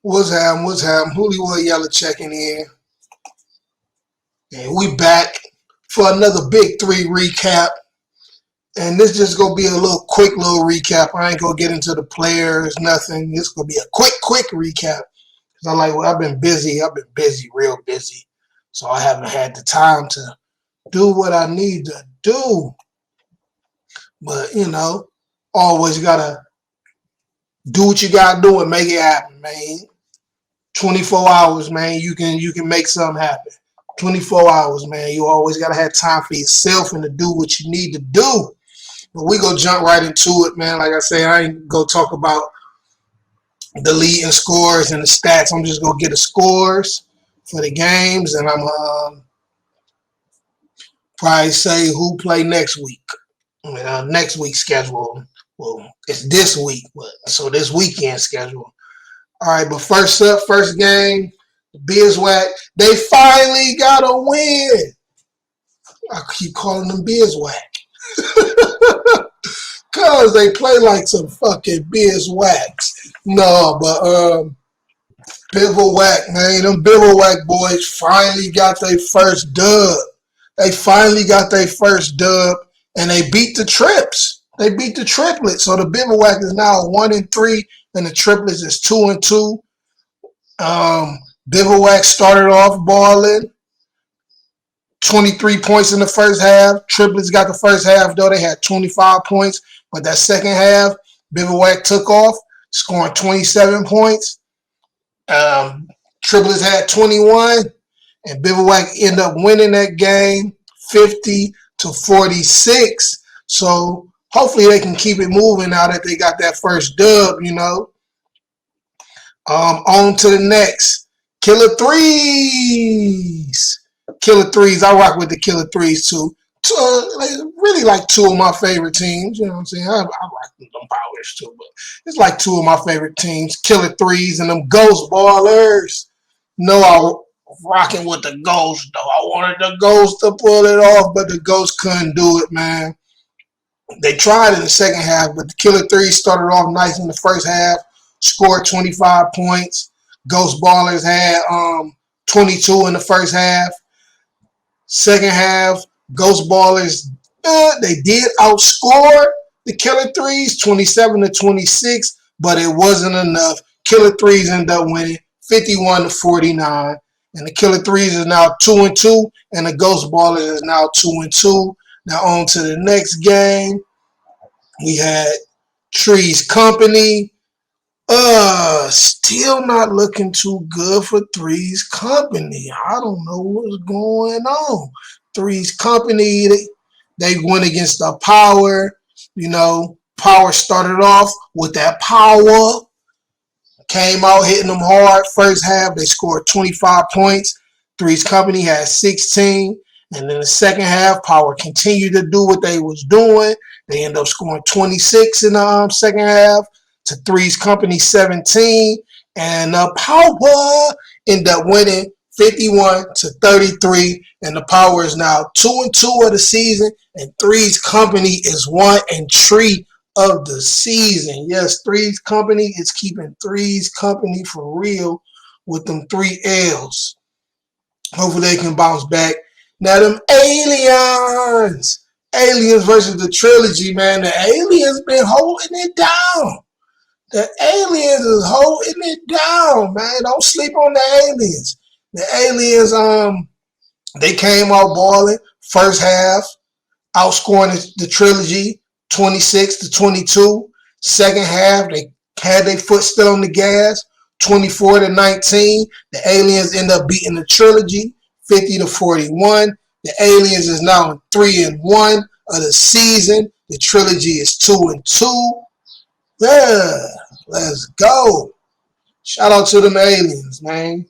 What's happening? Hollywood Yellow checking in. And we back for another Big 3 recap. And this just going to be a quick little recap. I ain't going to get into the players, nothing. It's going to be a quick recap. Because I've been busy, real busy. So I haven't had the time to do what I need to do. But, always got to do what you got to do and make it happen, man. 24 hours, man, you can make something happen. 24 hours, man. You always got to have time for yourself and to do what you need to do. But we going to jump right into it, man. Like I say, I ain't going to talk about the leading scores and the stats. I'm just going to get the scores for the games, and I'm probably say who play next week. Next week's schedule. Well, it's this week, so this weekend schedule. All right, but first game, the Beeswax, they finally got a win. I keep calling them Beeswax. Because they play like some fucking Beeswax. No, but Bivouac, man, them Bivouac boys finally got their first dub. They finally got their first dub, and they beat the Trips. They beat the Triplets. So the Bivouac is now 1-3. And the Triplets is 2-2. Bivouac started off balling. 23 points in the first half. Triplets got the first half, though. They had 25 points. But that second half, Bivouac took off, scoring 27 points. Triplets had 21. And Bivouac ended up winning that game 50-46. So hopefully they can keep it moving now that they got that first dub, On to the next. Killer Threes. Killer Threes. I rock with the Killer Threes too. Really like two of my favorite teams. You know what I'm saying? I rock with them Powers too, but it's like two of my favorite teams. Killer Threes and them Ghost Ballers. No, I was rocking with the Ghost though. I wanted the Ghost to pull it off, but the Ghost couldn't do it, man. They tried in the second half, but the Killer Threes started off nice in the first half, scored 25 points. Ghost Ballers had 22 in the first half. Second half, Ghost Ballers, they did outscore the Killer Threes 27-26, but it wasn't enough. Killer Threes ended up winning 51-49, and the Killer Threes is now 2-2, and the Ghost Ballers is now 2-2. Now on to the next game. We had Trees Company. Still not looking too good for Threes Company. I don't know what's going on. Threes Company, they went against the Power. Power started off with that power. Came out hitting them hard. First half, they scored 25 points. Threes Company had 16. And then the second half, Power continued to do what they was doing. They ended up scoring 26 in the second half to Threes Company 17. And Power ended up winning 51-33. And the Power is now 2-2 of the season. And Threes Company is 1-3 of the season. Yes, Threes Company is keeping Threes Company for real with them 3 L's. Hopefully they can bounce back. Now them Aliens versus the Trilogy, man. The Aliens been holding it down. The Aliens is holding it down, man. Don't sleep on the Aliens. The Aliens, they came out balling first half, outscoring the Trilogy 26-22. Second half, they had their foot still on the gas, 24-19. The Aliens end up beating the Trilogy 50-41. The Aliens is now in 3-1 of the season. The Trilogy is 2-2. Yeah, let's go. Shout out to them Aliens, man.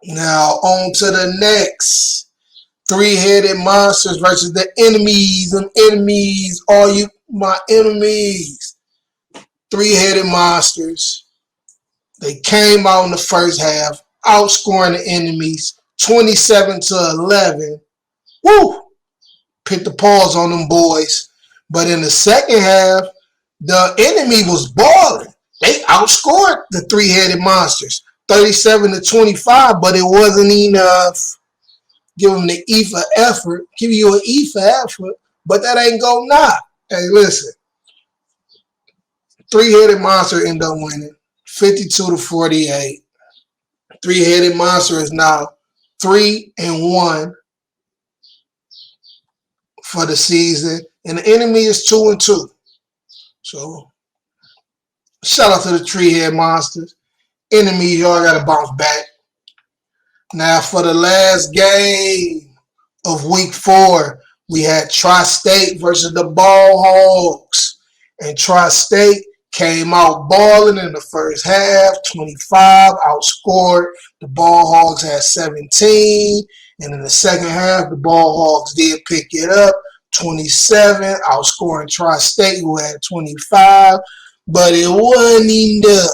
Now on to the next. Three-headed monsters versus the enemies. Them enemies, all you my enemies. Three-headed monsters. They came out in the first half, outscoring the enemies 27-11. Woo! Put the pause on them boys. But in the second half, the enemy was balling. They outscored the three-headed monsters 37-25, but it wasn't enough. Give them the E for effort. Give you an E for effort, but that ain't go knock. Hey, listen. Three-headed monster end up winning 52-48. Three-headed monster is now 3-1 for the season, and the enemy is 2-2. So, shout out to the three-headed monsters. Enemy, y'all got to bounce back. Now, for the last game of week 4, we had Tri-State versus the Ball Hogs. And Tri-State came out balling in the first half, 25, outscored. The Ball Hogs had 17. And in the second half, the Ball Hogs did pick it up, 27, outscoring Tri-State, who had 25. But it wasn't enough.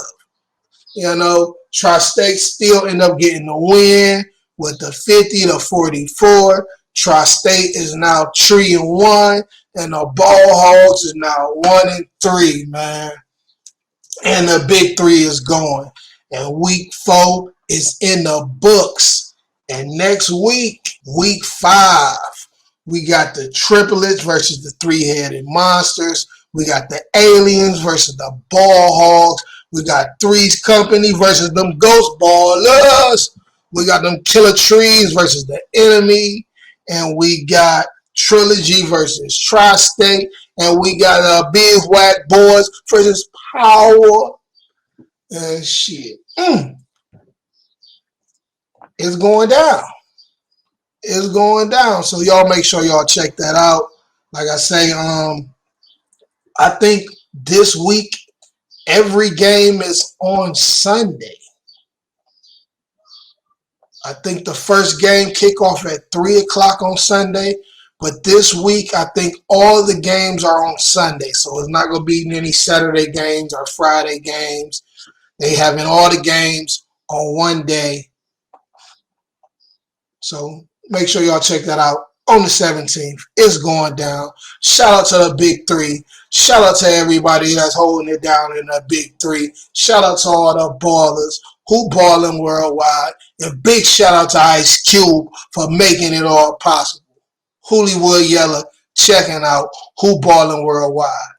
You know, Tri-State still end up getting the win with the 50-44. Tri-State is now 3-1, and the Ball Hogs is now 1-3, man. And the Big 3 is going. And week 4 is in the books. And next week, week 5, we got the triplets versus the three-headed monsters. We got the aliens versus the Ball Hogs. We got Three's Company versus them Ghost Ballers. We got them Killer Trees versus the enemy. And we got Trilogy versus Tri-State. And we got Big Whack Boys versus Power. And shit. It's going down. It's going down. So y'all make sure y'all check that out. Like I say, I think this week, every game is on Sunday. I think the first game kick off at 3 o'clock on Sunday. But this week, I think all the games are on Sunday. So it's not going to be any Saturday games or Friday games. They having all the games on one day. So make sure y'all check that out on the 17th. It's going down. Shout out to the Big 3. Shout out to everybody that's holding it down in the Big 3. Shout out to all the ballers, HooBallinWorldwide, and big shout out to Ice Cube for making it all possible. Hollywood Yeller checking out HooBallinWorldwide.